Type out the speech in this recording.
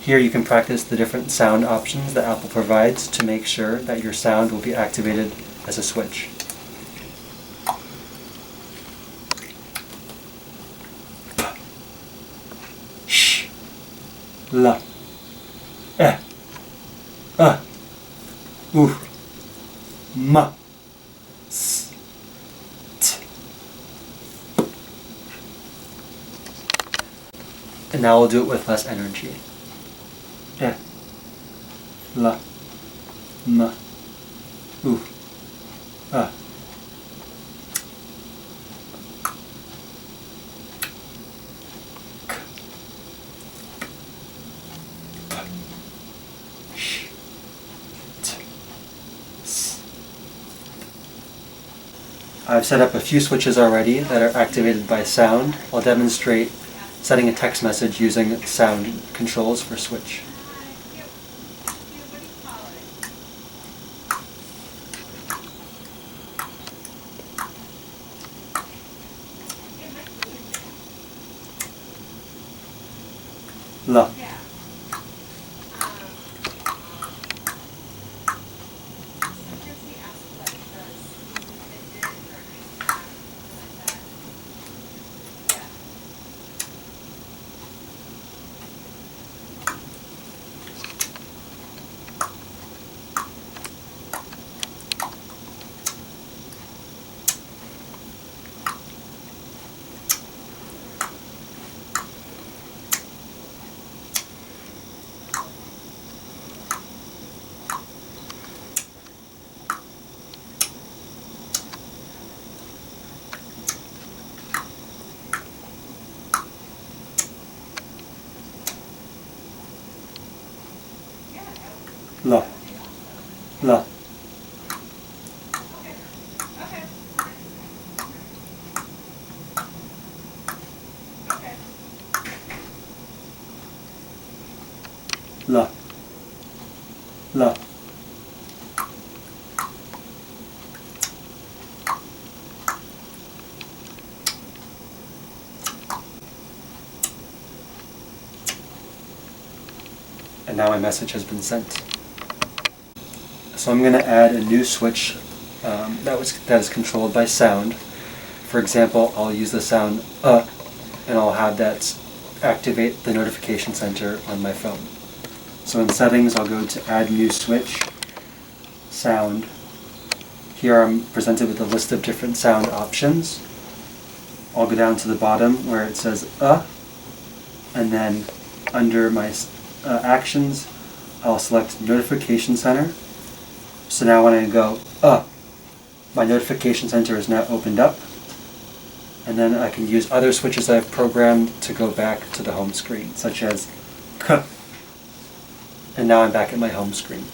Here you can practice the different sound options that Apple provides to make sure that your sound will be activated as a switch. Sh, la, u, ma, s, t. And now we'll do it with less energy. La, ma, u, a. I've set up a few switches already that are activated by sound. I'll demonstrate setting a text message using sound controls for switch. La. La. La. La. La. And now my message has been sent. So I'm going to add a new switch that is controlled by sound. For example, I'll use the sound and I'll have that activate the notification center on my phone. So in settings, I'll go to add new switch, sound. Here I'm presented with a list of different sound options. I'll go down to the bottom where it says and then under my actions, I'll select notification center. So now when I go my notification center is now opened up, and then I can use other switches I've programmed to go back to the home screen, such as and now I'm back at my home screen.